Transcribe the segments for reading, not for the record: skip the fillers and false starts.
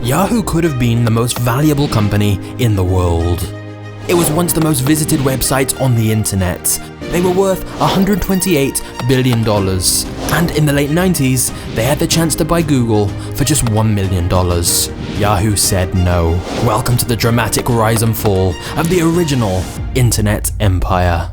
Yahoo could have been the most valuable company in the world. It was once the most visited website on the internet. They were worth $128 billion. And in the late 90s, they had the chance to buy Google for just $1 million. Yahoo said no. Welcome to the dramatic rise and fall of the original internet empire.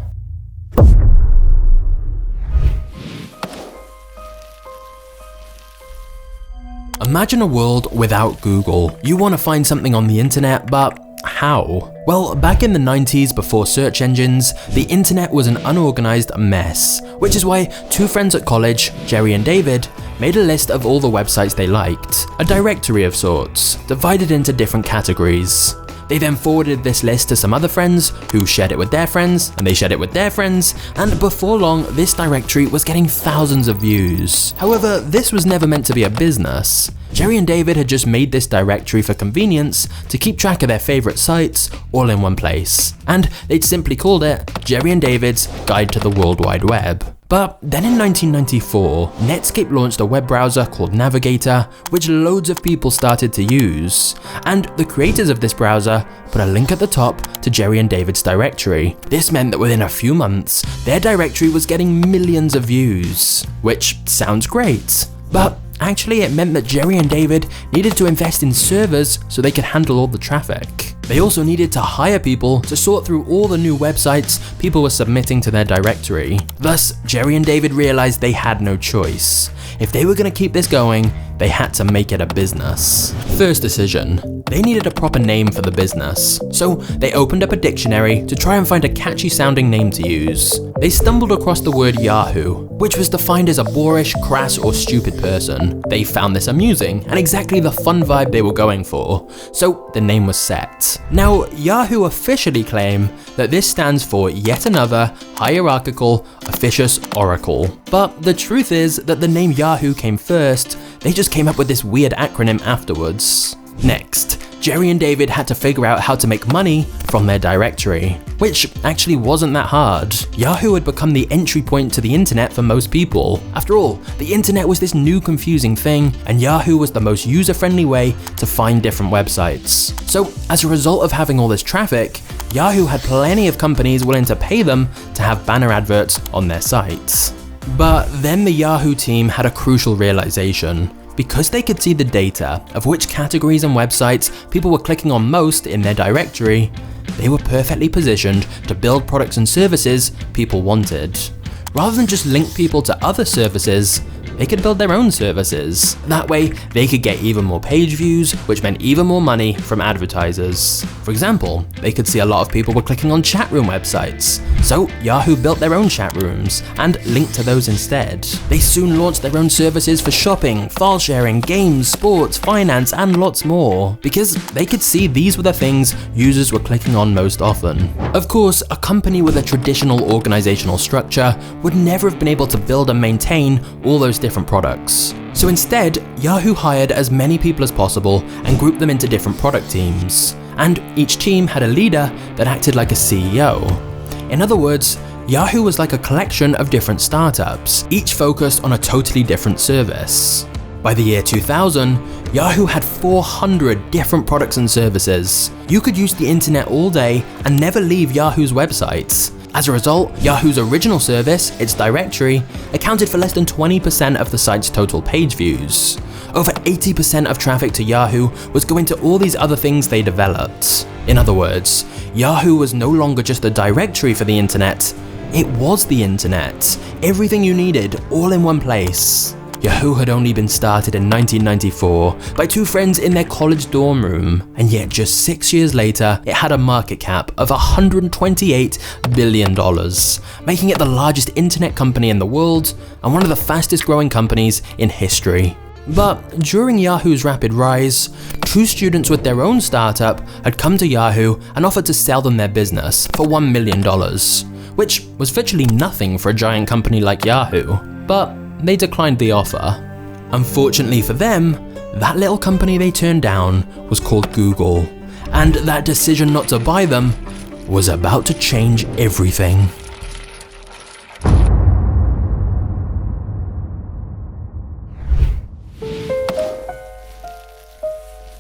Imagine a world without Google. You want to find something on the internet, but how? Well, back in the 90s, before search engines, the internet was an unorganized mess, which is why two friends at college, Jerry and David, made a list of all the websites they liked, a directory of sorts, divided into different categories. They then forwarded this list to some other friends, who shared it with their friends, and they shared it with their friends, and before long, this directory was getting thousands of views. However, this was never meant to be a business. Jerry and David had just made this directory for convenience to keep track of their favorite sites all in one place, and they'd simply called it Jerry and David's Guide to the World Wide Web. But then in 1994, Netscape launched a web browser called Navigator, which loads of people started to use. And the creators of this browser put a link at the top to Jerry and David's directory. This meant that within a few months, their directory was getting millions of views, which sounds great. But actually, it meant that Jerry and David needed to invest in servers so they could handle all the traffic. They also needed to hire people to sort through all the new websites people were submitting to their directory. Thus, Jerry and David realized they had no choice. If they were going to keep this going, they had to make it a business. First decision, they needed a proper name for the business. So they opened up a dictionary to try and find a catchy sounding name to use. They stumbled across the word Yahoo, which was defined as a boorish, crass, or stupid person. They found this amusing and exactly the fun vibe they were going for, so the name was set. Now, Yahoo officially claim that this stands for yet another hierarchical, officious oracle. But the truth is that the name Yahoo came first, they just came up with this weird acronym afterwards. Next, Jerry and David had to figure out how to make money from their directory, which actually wasn't that hard. Yahoo had become the entry point to the internet for most people. After all, the internet was this new confusing thing, and Yahoo was the most user-friendly way to find different websites. So as a result of having all this traffic, Yahoo had plenty of companies willing to pay them to have banner adverts on their sites. But then the Yahoo team had a crucial realization. Because they could see the data of which categories and websites people were clicking on most in their directory, they were perfectly positioned to build products and services people wanted. Rather than just link people to other services, they could build their own services. That way, they could get even more page views, which meant even more money from advertisers. For example, they could see a lot of people were clicking on chat room websites, so Yahoo built their own chat rooms and linked to those instead. They soon launched their own services for shopping, file sharing, games, sports, finance, and lots more, because they could see these were the things users were clicking on most often. Of course, a company with a traditional organizational structure would never have been able to build and maintain all those different products. So instead, Yahoo hired as many people as possible and grouped them into different product teams. And each team had a leader that acted like a CEO. In other words, Yahoo was like a collection of different startups, each focused on a totally different service. By the year 2000, Yahoo had 400 different products and services. You could use the internet all day and never leave Yahoo's websites. As a result, Yahoo's original service, its directory, accounted for less than 20% of the site's total page views. Over 80% of traffic to Yahoo was going to all these other things they developed. In other words, Yahoo was no longer just a directory for the internet, it was the internet. Everything you needed, all in one place. Yahoo had only been started in 1994 by two friends in their college dorm room, and yet just 6 years later, it had a market cap of $128 billion, making it the largest internet company in the world and one of the fastest growing companies in history. But during Yahoo's rapid rise, two students with their own startup had come to Yahoo and offered to sell them their business for $1 million, which was virtually nothing for a giant company like Yahoo, but they declined the offer. Unfortunately for them, that little company they turned down was called Google, and that decision not to buy them was about to change everything.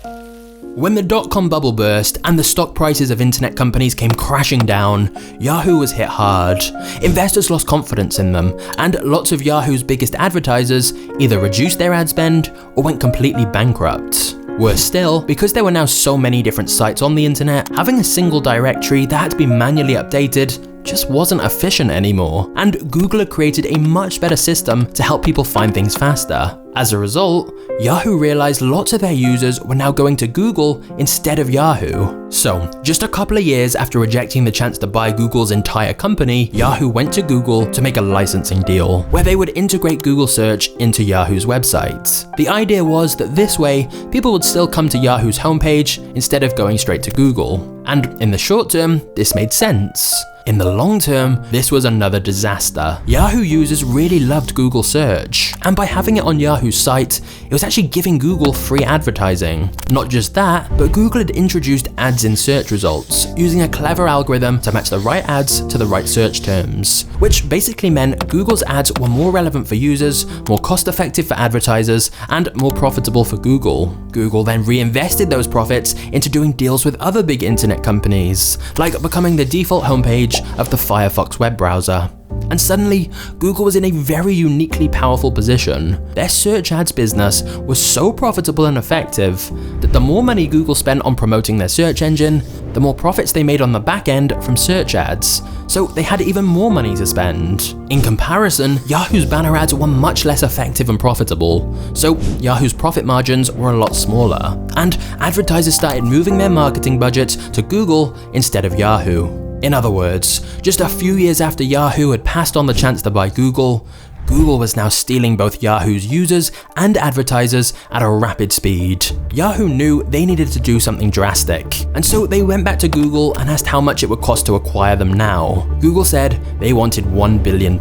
When the dot-com bubble burst and the stock prices of internet companies came crashing down, Yahoo was hit hard. Investors lost confidence in them, and lots of Yahoo's biggest advertisers either reduced their ad spend or went completely bankrupt. Worse still, because there were now so many different sites on the internet, having a single directory that had to be manually updated just wasn't efficient anymore, and Google had created a much better system to help people find things faster. As a result, Yahoo realized lots of their users were now going to Google instead of Yahoo. So, just a couple of years after rejecting the chance to buy Google's entire company, Yahoo went to Google to make a licensing deal, where they would integrate Google search into Yahoo's website. The idea was that this way, people would still come to Yahoo's homepage instead of going straight to Google. And in the short term, this made sense. In the long term, this was another disaster. Yahoo users really loved Google search, and by having it on Yahoo's site, it was actually giving Google free advertising. Not just that, but Google had introduced ads in search results, using a clever algorithm to match the right ads to the right search terms, which basically meant Google's ads were more relevant for users, more cost-effective for advertisers, and more profitable for Google. Google then reinvested those profits into doing deals with other big internet companies, like becoming the default homepage of the Firefox web browser. And suddenly, Google was in a very uniquely powerful position. Their search ads business was so profitable and effective that the more money Google spent on promoting their search engine, the more profits they made on the back end from search ads. So they had even more money to spend. In comparison, Yahoo's banner ads were much less effective and profitable, so Yahoo's profit margins were a lot smaller, and advertisers started moving their marketing budgets to Google instead of Yahoo. In other words, just a few years after Yahoo had passed on the chance to buy Google, Google was now stealing both Yahoo's users and advertisers at a rapid speed. Yahoo knew they needed to do something drastic, and so they went back to Google and asked how much it would cost to acquire them now. Google said they wanted $1 billion.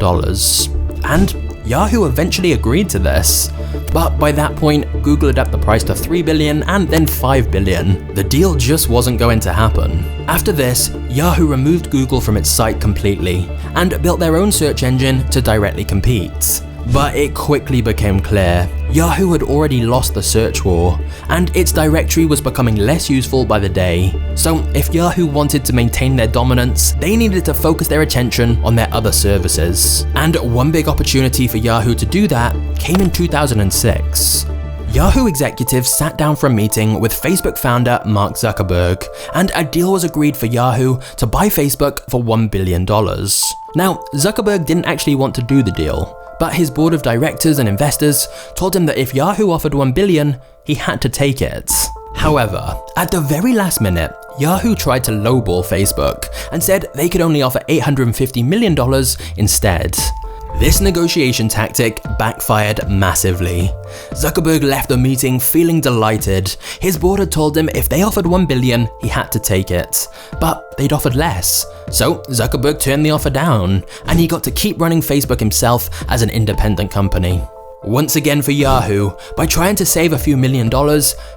And Yahoo eventually agreed to this. But by that point, Google had upped the price to $3 billion and then $5 billion. The deal just wasn't going to happen. After this, Yahoo removed Google from its site completely and built their own search engine to directly compete. But it quickly became clear Yahoo had already lost the search war, and its directory was becoming less useful by the day. So if Yahoo wanted to maintain their dominance, they needed to focus their attention on their other services. And one big opportunity for Yahoo to do that came in 2006. Yahoo executives sat down for a meeting with Facebook founder Mark Zuckerberg, and a deal was agreed for Yahoo to buy Facebook for $1 billion. Now, Zuckerberg didn't actually want to do the deal, but his board of directors and investors told him that if Yahoo offered $1 billion, he had to take it. However, at the very last minute, Yahoo tried to lowball Facebook and said they could only offer $850 million instead. This negotiation tactic backfired massively. Zuckerberg left the meeting feeling delighted. His board had told him if they offered $1 billion, he had to take it. But they'd offered less. So Zuckerberg turned the offer down, and he got to keep running Facebook himself as an independent company. Once again for Yahoo, by trying to save a few $1 million,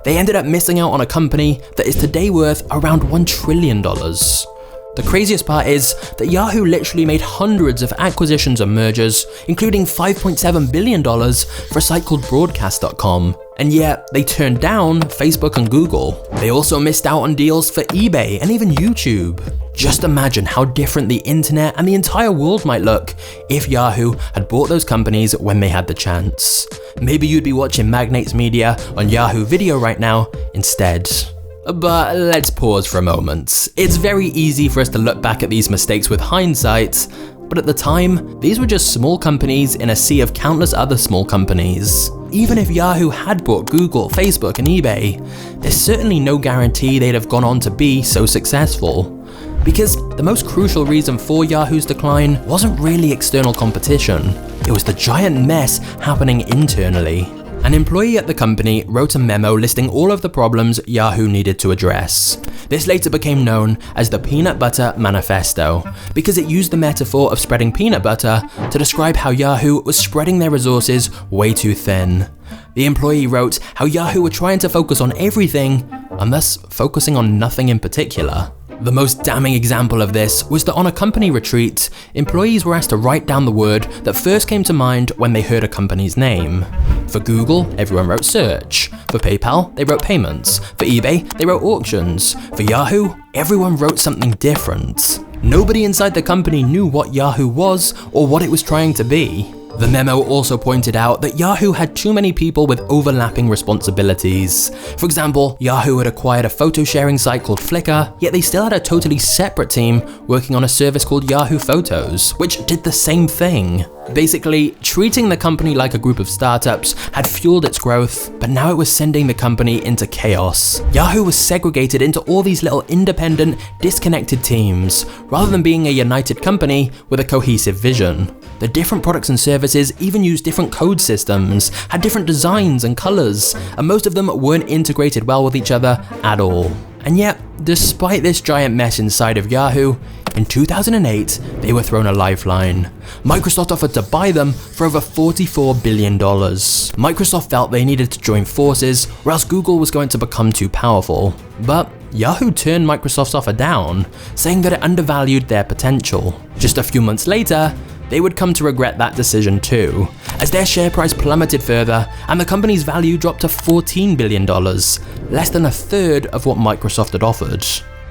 they ended up missing out on a company that is today worth around $1 trillion. The craziest part is that Yahoo literally made hundreds of acquisitions and mergers, including $5.7 billion for a site called Broadcast.com, and yet they turned down Facebook and Google. They also missed out on deals for eBay and even YouTube. Just imagine how different the internet and the entire world might look if Yahoo had bought those companies when they had the chance. Maybe you'd be watching MagnatesMedia on Yahoo Video right now instead. But let's pause for a moment. It's very easy for us to look back at these mistakes with hindsight, but at the time, these were just small companies in a sea of countless other small companies. Even if Yahoo had bought Google, Facebook, and eBay, there's certainly no guarantee they'd have gone on to be so successful. Because the most crucial reason for Yahoo's decline wasn't really external competition, it was the giant mess happening internally. An employee at the company wrote a memo listing all of the problems Yahoo needed to address. This later became known as the Peanut Butter Manifesto, because it used the metaphor of spreading peanut butter to describe how Yahoo was spreading their resources way too thin. The employee wrote how Yahoo were trying to focus on everything, and thus focusing on nothing in particular. The most damning example of this was that on a company retreat, employees were asked to write down the word that first came to mind when they heard a company's name. For Google, everyone wrote search. For PayPal, they wrote payments. For eBay, they wrote auctions. For Yahoo, everyone wrote something different. Nobody inside the company knew what Yahoo was or what it was trying to be. The memo also pointed out that Yahoo had too many people with overlapping responsibilities. For example, Yahoo had acquired a photo sharing site called Flickr, yet they still had a totally separate team working on a service called Yahoo Photos, which did the same thing. Basically, treating the company like a group of startups had fueled its growth, but now it was sending the company into chaos. Yahoo was segregated into all these little independent, disconnected teams, rather than being a united company with a cohesive vision. The different products and services even used different code systems, had different designs and colors, and most of them weren't integrated well with each other at all. And yet, despite this giant mess inside of Yahoo, in 2008, they were thrown a lifeline. Microsoft offered to buy them for over $44 billion. Microsoft felt they needed to join forces, or else Google was going to become too powerful. But Yahoo turned Microsoft's offer down, saying that it undervalued their potential. Just a few months later, they would come to regret that decision too, as their share price plummeted further and the company's value dropped to $14 billion, less than a third of what Microsoft had offered.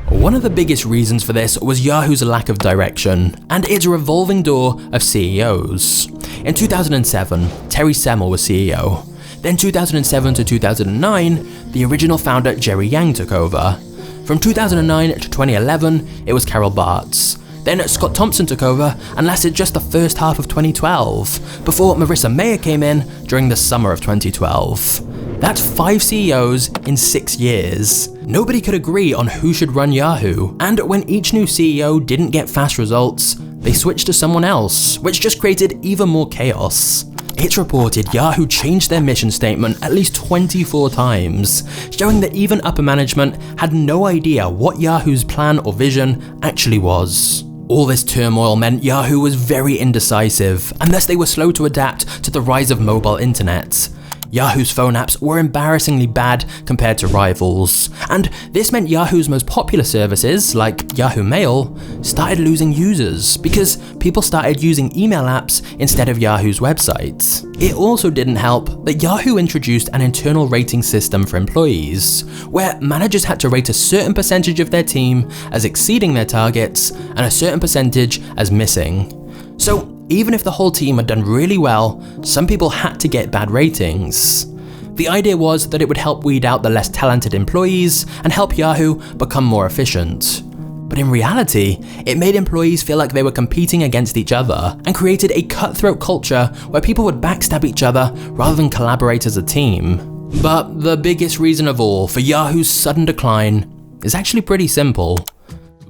One of the biggest reasons for this was Yahoo's lack of direction and its revolving door of CEOs. In 2007, Terry Semel was CEO. Then 2007 to 2009, the original founder Jerry Yang took over. From 2009 to 2011, it was Carol Bartz. Then Scott Thompson took over and lasted just the first half of 2012, before Marissa Mayer came in during the summer of 2012. That's 5 CEOs in 6 years. Nobody could agree on who should run Yahoo, and when each new CEO didn't get fast results, they switched to someone else, which just created even more chaos. It's reported Yahoo changed their mission statement at least 24 times, showing that even upper management had no idea what Yahoo's plan or vision actually was. All this turmoil meant Yahoo was very indecisive, and thus they were slow to adapt to the rise of mobile internet. Yahoo's phone apps were embarrassingly bad compared to rivals, and this meant Yahoo's most popular services, like Yahoo Mail, started losing users because people started using email apps instead of Yahoo's website. It also didn't help that Yahoo introduced an internal rating system for employees, where managers had to rate a certain percentage of their team as exceeding their targets and a certain percentage as missing. So, even if the whole team had done really well, some people had to get bad ratings. The idea was that it would help weed out the less talented employees and help Yahoo become more efficient. But in reality, it made employees feel like they were competing against each other and created a cutthroat culture where people would backstab each other rather than collaborate as a team. But the biggest reason of all for Yahoo's sudden decline is actually pretty simple.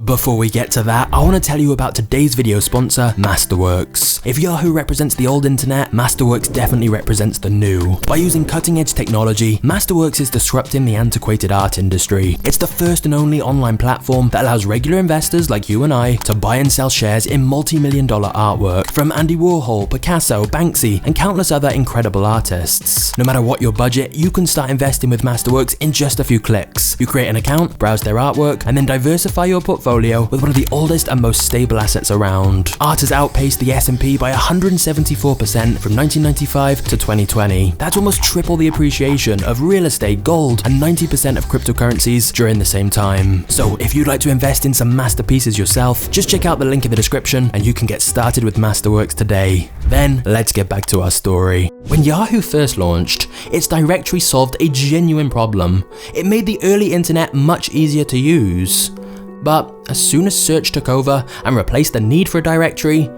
Before we get to that, I want to tell you about today's video sponsor, Masterworks. If Yahoo represents the old internet, Masterworks definitely represents the new. By using cutting-edge technology, Masterworks is disrupting the antiquated art industry. It's the first and only online platform that allows regular investors like you and I to buy and sell shares in multi-million-dollar artwork from Andy Warhol, Picasso, Banksy, and countless other incredible artists. No matter what your budget, you can start investing with Masterworks in just a few clicks. You create an account, browse their artwork, and then diversify your portfolio with one of the oldest and most stable assets around. Art has outpaced the S&P by 174% from 1995 to 2020. That's almost triple the appreciation of real estate, gold, and 90% of cryptocurrencies during the same time. So if you'd like to invest in some masterpieces yourself, just check out the link in the description and you can get started with Masterworks today. Then, let's get back to our story. When Yahoo first launched, its directory solved a genuine problem. It made the early internet much easier to use. But as soon as search took over and replaced the need for a directory,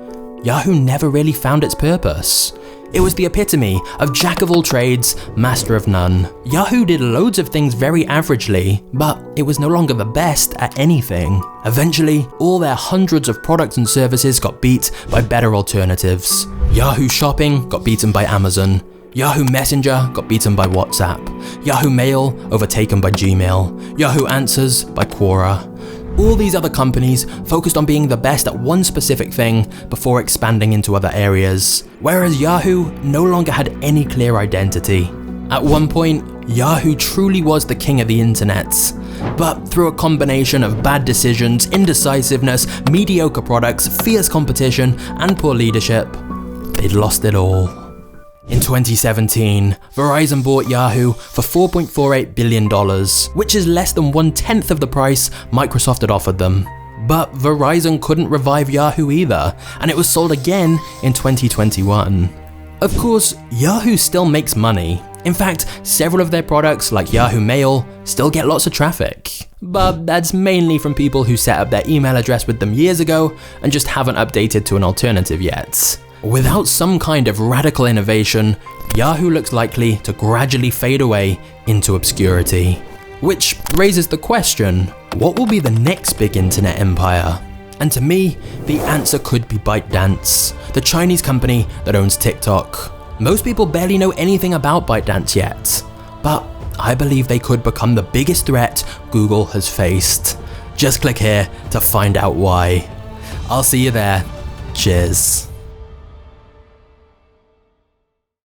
Yahoo never really found its purpose. It was the epitome of jack of all trades, master of none. Yahoo did loads of things very averagely, but it was no longer the best at anything. Eventually, all their hundreds of products and services got beat by better alternatives. Yahoo Shopping got beaten by Amazon. Yahoo Messenger got beaten by WhatsApp. Yahoo Mail overtaken by Gmail. Yahoo Answers by Quora. All these other companies focused on being the best at one specific thing before expanding into other areas, whereas Yahoo no longer had any clear identity. At one point, Yahoo truly was the king of the internet. But through a combination of bad decisions, indecisiveness, mediocre products, fierce competition, and poor leadership, they'd lost it all. In 2017, Verizon bought Yahoo for $4.48 billion, which is less than 1/10 of the price Microsoft had offered them. But Verizon couldn't revive Yahoo either, and it was sold again in 2021. Of course, Yahoo still makes money. In fact, several of their products, like Yahoo Mail, still get lots of traffic. But that's mainly from people who set up their email address with them years ago and just haven't updated to an alternative yet. Without some kind of radical innovation, Yahoo looks likely to gradually fade away into obscurity. Which raises the question, what will be the next big internet empire? And to me, the answer could be ByteDance, the Chinese company that owns TikTok. Most people barely know anything about ByteDance yet, but I believe they could become the biggest threat Google has faced. Just click here to find out why. I'll see you there. Cheers.